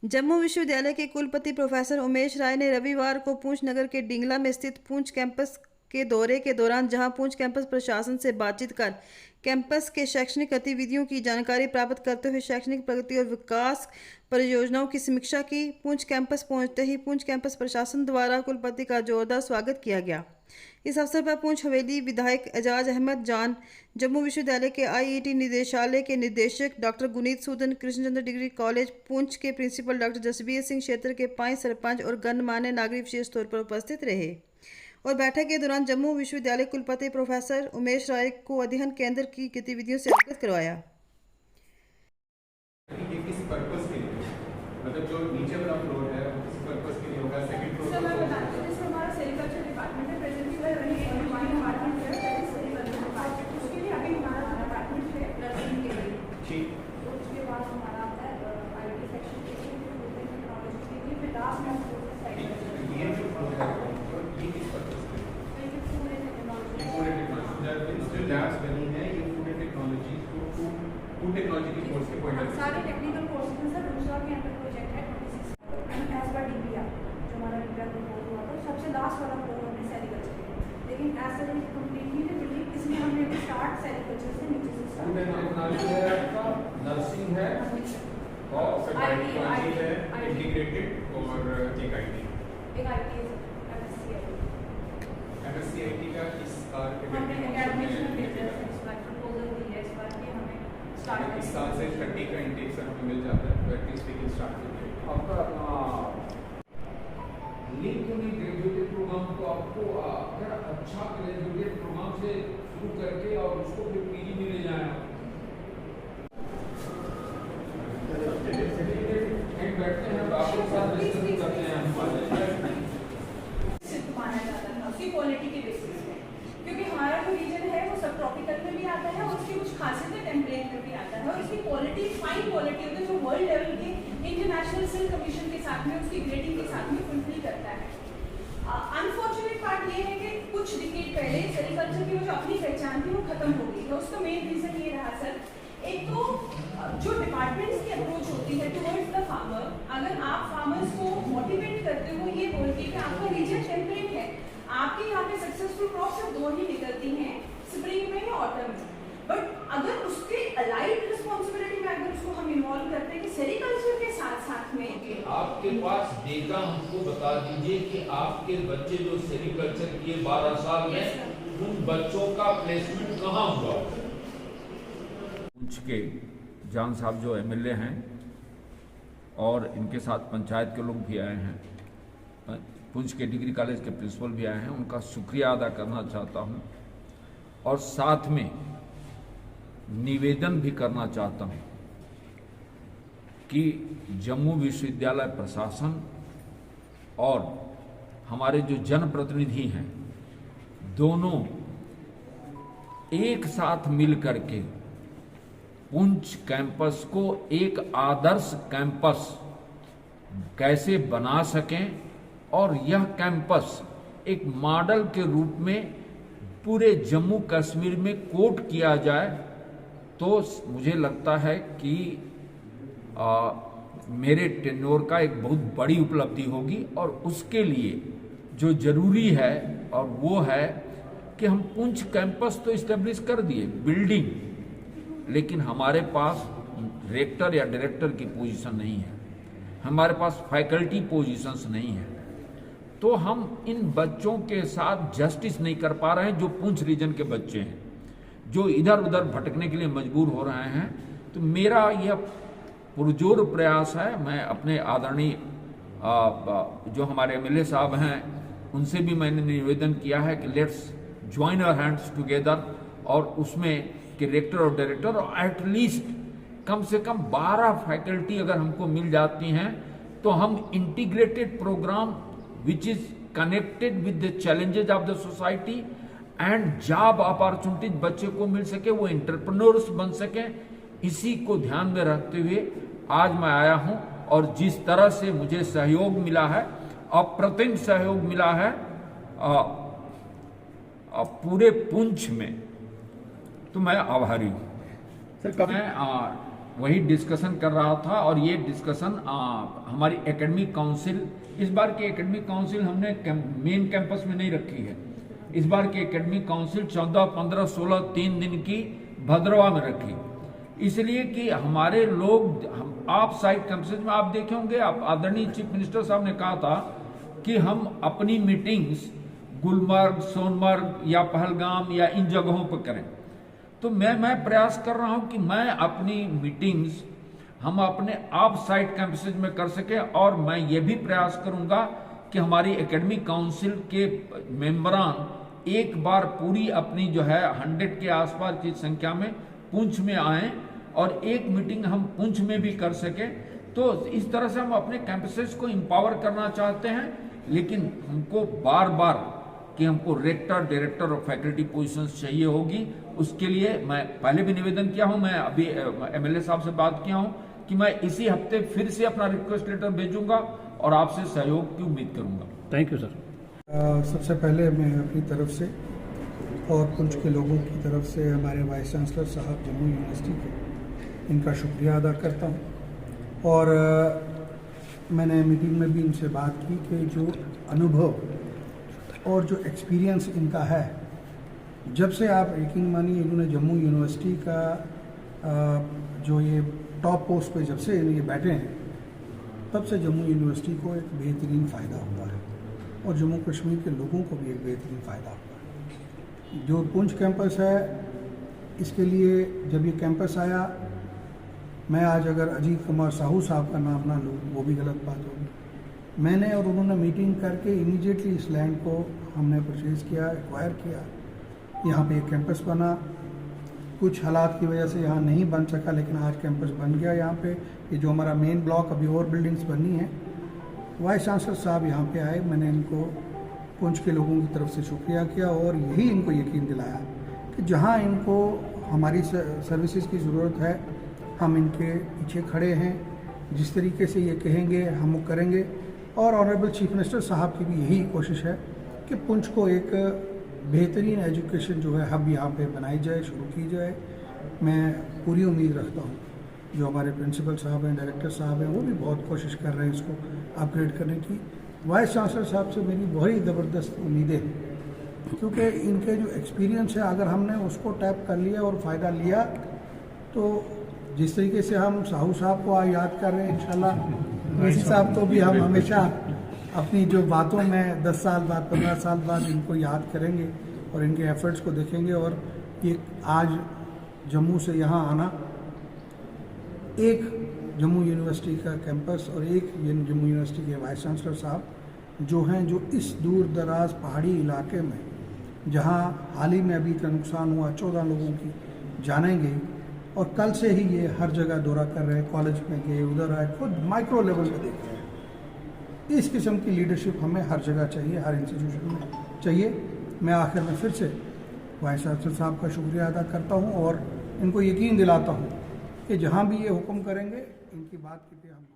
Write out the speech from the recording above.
जम्मू विश्वविद्यालय के कुलपति प्रोफेसर उमेश राय ने रविवार को पुंछ नगर के डिंगला में स्थित पुंछ कैंपस के दौरे के दौरान जहां पुंछ कैंपस प्रशासन से बातचीत कर कैंपस के शैक्षणिक गतिविधियों की जानकारी प्राप्त करते हुए शैक्षणिक प्रगति और विकास परियोजनाओं की समीक्षा की। पुंछ कैंपस पहुंचते ही पुंछ कैंपस प्रशासन द्वारा कुलपति का जोरदार स्वागत किया गया। इस अवसर पर पुंछ हवेली विधायक एजाज अहमद जान, जम्मू विश्वविद्यालय के आईईटी निदेशालय के निदेशक doctor Guneet Sudan, Krishnachandra degree college Poonch के प्रिंसिपल डॉक्टर जसबीर सिंह, क्षेत्र के 5 सरपंच और गणमान्य नागरिक विशेष तौर पर उपस्थित रहे और बैठक के दौरान जम्मू विश्वविद्यालय कुलपति प्रोफेसर उमेश राय को अध्ययन केंद्र की गतिविधियों से अवगत करवाया। किस पर्पस के लिए, मतलब जो नीचे वाला फ्लोर है वो किस पर्पस के लिए होगा? सेकंड फ्लोर सर मैं बताती हूँ, जैसे हमारा सेरिकल्चर डिपार्टमेंट है, प्रेजेंटली हमारा डिपार्टमेंट है, सेरिकल्चर डिपार्टमेंट, उसके लिए अभी हमारा डिपार्टमेंट है नर्सिंग के लिए। ठीक। तो उसके बाद हमारा आता है आईटी सेक्शन के लिए, टेक्नोलॉजी के लिए, फिर लास्ट में ये जो फ्लोर है ये किस पर्पस के लिए? ये फूड एंड टेक्नोलॉजी, ये फूड एंड टेक्नोलॉजी जो लैब्स बनी है, ये food and technology food technology के कोर्स के पॉइंट ऑफ व्यू सारे टेक्निकल कोर्सेज हैं सर। दूसरा के अंदर प्रोजेक्ट है 26 एज पर डिग्रिया, जो हमारा डिग्रिया का कोर्स हुआ था, सबसे लास्ट वाला कोर्स हमने सेरिकल्चर किया, लेकिन एज सर कंप्लीटली नहीं बिल्डिंग, इसलिए हमने अभी स्टार्ट सेरिकल्चर से नीचे से फूड एंड स्टार्ट टेक्नोलॉजी है आपका, नर्सिंग है और फिर बायोटेक्नोलॉजी है, इंटीग्रेटेड और एक आईटी। एक आईटी एमएससीआईटी का इस साल हमने एकेडमिक्स में भेजा है, इस बार प्रपोजल दी है, इस बार की हमें स्टार्ट इस साल से 30 का इंटेक सर हमें मिल जाता है, तो at least we can start with आपका लिंक में ग्रेजुएटेड प्रोग्राम को आपको अगर अच्छा ग्रेजुएटेड प्रोग्राम से शुरू करके और उसको फिर पीजी में ले जाए बैठते हैं आपके साथ डिस्कस करते हैं सिर्फ माना जाता है उसकी क्वालिटी के बेसिस पे, क्योंकि हमारा जो रीजन है वो सब ट्रॉपिकल में भी आता है और उसकी कुछ खासियतें टेम्परेट में भी आता है और उसकी क्वालिटी फाइन क्वालिटी होती है जो वर्ल्ड लेवल के इंटरनेशनल सिल्क कमीशन के साथ में उसकी ग्रेडिंग के साथ में फुलफिल करता है। अनफॉर्चुनेट पार्ट ये है कि कुछ डिकेड पहले सेरिकल्चर की जो अपनी पहचान थी वो खत्म हो गई है। उसका मेन रीजन ये रहा सर, एक तो जो डिपार्टमेंट्स की अप्रोच होती है टुवर्ड्स द फार्मर, अगर आप फार्मर्स को मोटिवेट करते हो ये बोल के कि आपका रीजन टेम्परेट है, आपके यहाँ पे सक्सेसफुल क्रॉप सिर्फ 2 ही निकलती हैं, स्प्रिंग में या ऑटम में, बट अगर उसके अलाइड रिस्पॉन्सिबिलिटी में अगर उसको हम इन्वॉल्व करते हैं कि सेरिकल्चर के साथ साथ में आपके पास डेटा हमको बता दीजिए कि आपके बच्चे जो सेरिकल्चर किए 12 साल में उन बच्चों का प्लेसमेंट कहाँ हुआ? पुंछ के जान साहब जो एमएलए हैं और इनके साथ पंचायत के लोग भी आए हैं, पुंछ के डिग्री कॉलेज के प्रिंसिपल भी आए हैं, उनका शुक्रिया अदा करना चाहता हूं और साथ में निवेदन भी करना चाहता हूं कि जम्मू विश्वविद्यालय प्रशासन और हमारे जो जनप्रतिनिधि हैं दोनों एक साथ मिल करके पुंछ कैंपस को एक आदर्श कैंपस कैसे बना सकें और यह कैंपस एक मॉडल के रूप में पूरे जम्मू कश्मीर में कोट किया जाए, तो मुझे लगता है कि मेरे टेन्योर का एक बहुत बड़ी उपलब्धि होगी। और उसके लिए जो जरूरी है और वो है कि हम पुंछ कैंपस तो इस्टेब्लिश कर दिए बिल्डिंग, लेकिन हमारे पास रेक्टर या डायरेक्टर की पोजीशन नहीं है, हमारे पास फैकल्टी पोजीशंस नहीं है, तो हम इन बच्चों के साथ जस्टिस नहीं कर पा रहे हैं जो पुंछ रीजन के बच्चे हैं, जो इधर उधर भटकने के लिए मजबूर हो रहे हैं। तो मेरा यह पुरजोर प्रयास है, मैं अपने आदरणीय जो हमारे एमएलए साहब हैं उनसे भी मैंने निवेदन किया है कि let's join our hands together, और उसमें कि रेक्टर और डायरेक्टर और एटलीस्ट कम से कम 12 फैकल्टी अगर हमको मिल जाती हैं तो हम integrated program which is connected with the challenges of the society and job opportunities बच्चे को मिल सके, वो एंटरप्रेन्योर्स बन सके। इसी को ध्यान में रखते हुए आज मैं आया हूं और जिस तरह से मुझे सहयोग मिला है, अप्रतिम सहयोग मिला है पूरे पुंछ में, तो मैं आभारी हूं। सर, मैं वही डिस्कशन कर रहा था। और ये डिस्कशन हमारी एकेडमिक काउंसिल, इस बार की एकेडमिक काउंसिल हमने मेन कैंपस में नहीं रखी है। इस बार की एकेडमिक काउंसिल 14, 15, 16 3 दिन की भद्रवा में रखी, इसलिए कि हमारे लोग आप साइड कैंपसेज में आप देखे होंगे, आप आदरणीय चीफ मिनिस्टर साहब ने कहा था कि हम अपनी मीटिंग्स गुलमर्ग, सोनमर्ग या पहलगाम या इन जगहों पर करें। तो मैं प्रयास कर रहा हूं कि मैं अपनी मीटिंग्स हम अपने आप साइड कैंपसेज में कर सके। और मैं ये भी प्रयास करूंगा कि हमारी एकेडमिक काउंसिल के मेंबरान एक बार पूरी अपनी जो है 100 के आसपास की संख्या में पुंछ में आए और एक मीटिंग हम पुंछ में भी कर सके। तो इस तरह से हम अपने कैंपसेस को एम्पावर करना चाहते हैं, लेकिन हमको बार बार कि हमको रेक्टर, डायरेक्टर और फैकल्टी पोजीशंस चाहिए होगी। उसके लिए मैं पहले भी निवेदन किया हूं, मैं अभी एमएलए साहब से बात किया हूं कि मैं इसी हफ्ते फिर से अपना रिक्वेस्ट लेटर भेजूंगा और आपसे सहयोग की उम्मीद करूंगा। Thank you sir. सबसे पहले मैं अपनी तरफ से और पुंछ के लोगों की तरफ से हमारे वाइस चांसलर साहब जम्मू यूनिवर्सिटी के, इनका शुक्रिया अदा करता हूँ। और मैंने मीटिंग में भी इनसे बात की कि जो अनुभव और जो एक्सपीरियंस इनका है, जब से आप यकीन मानिए इन्होंने जम्मू यूनिवर्सिटी का जो ये टॉप पोस्ट पे जब से ये बैठे हैं, तब से जम्मू यूनिवर्सिटी को एक बेहतरीन फ़ायदा हुआ है और जम्मू कश्मीर के लोगों को भी एक बेहतरीन फ़ायदा हुआ है। जो पुंछ कैंपस है, इसके लिए जब ये कैंपस आया, मैं आज अगर अजीत कुमार साहू साहब का नाम ना लूँ वो भी गलत बात होगी। मैंने और उन्होंने मीटिंग करके इमीडिएटली इस लैंड को हमने परचेज़ किया, एक्वायर किया। यहाँ पे एक कैंपस बना, कुछ हालात की वजह से यहाँ नहीं बन सका, लेकिन आज कैंपस बन गया। यहाँ पे ये जो हमारा मेन ब्लॉक, अभी और बिल्डिंग्स बननी है। वाइस चांसलर साहब यहाँ पे आए, मैंने इनको पुंछ के लोगों की तरफ से शुक्रिया किया और यही इनको यकीन दिलाया कि जहाँ इनको हमारी सर्विसेज की ज़रूरत है, हम इनके पीछे खड़े हैं। जिस तरीके से ये कहेंगे हम वो करेंगे। और ऑनरेबल चीफ मिनिस्टर साहब की भी यही कोशिश है कि पुंछ को एक बेहतरीन एजुकेशन जो है हब यहाँ पे बनाई जाए, शुरू की जाए। मैं पूरी उम्मीद रखता हूँ, जो हमारे प्रिंसिपल साहब हैं, डायरेक्टर साहब हैं, वो भी बहुत कोशिश कर रहे हैं इसको अपग्रेड करने की। वाइस चांसलर साहब से मेरी बहुत ज़बरदस्त उम्मीदें हैं, क्योंकि इनके जो एक्सपीरियंस है, अगर हमने उसको टैप कर लिया और फ़ायदा लिया, तो जिस तरीके से हम साहू साहब को याद कर रहे हैं, इंशाल्लाह वैसी साहब को भी हम हमेशा अपनी जो बातों में 10 साल बाद, 15 साल बाद इनको याद करेंगे और इनके एफर्ट्स को देखेंगे। और ये आज जम्मू से यहाँ आना, एक जम्मू यूनिवर्सिटी का कैंपस और एक जम्मू यूनिवर्सिटी के वाइस चांसलर साहब जो हैं, जो इस दूर दराज पहाड़ी इलाके में, जहाँ हाल ही में अभी का नुकसान हुआ, 14 लोगों की जानें गई, और कल से ही ये हर जगह दौरा कर रहे हैं, कॉलेज में गए, उधर आए, खुद माइक्रो लेवल पे देख रहे हैं। इस किस्म की लीडरशिप हमें हर जगह चाहिए, हर इंस्टीट्यूशन में चाहिए। मैं आखिर में फिर से वाइस चांसलर साहब का शुक्रिया अदा करता हूँ और इनको यकीन दिलाता हूँ कि जहाँ भी ये हुक्म करेंगे, इनकी बात की पे हम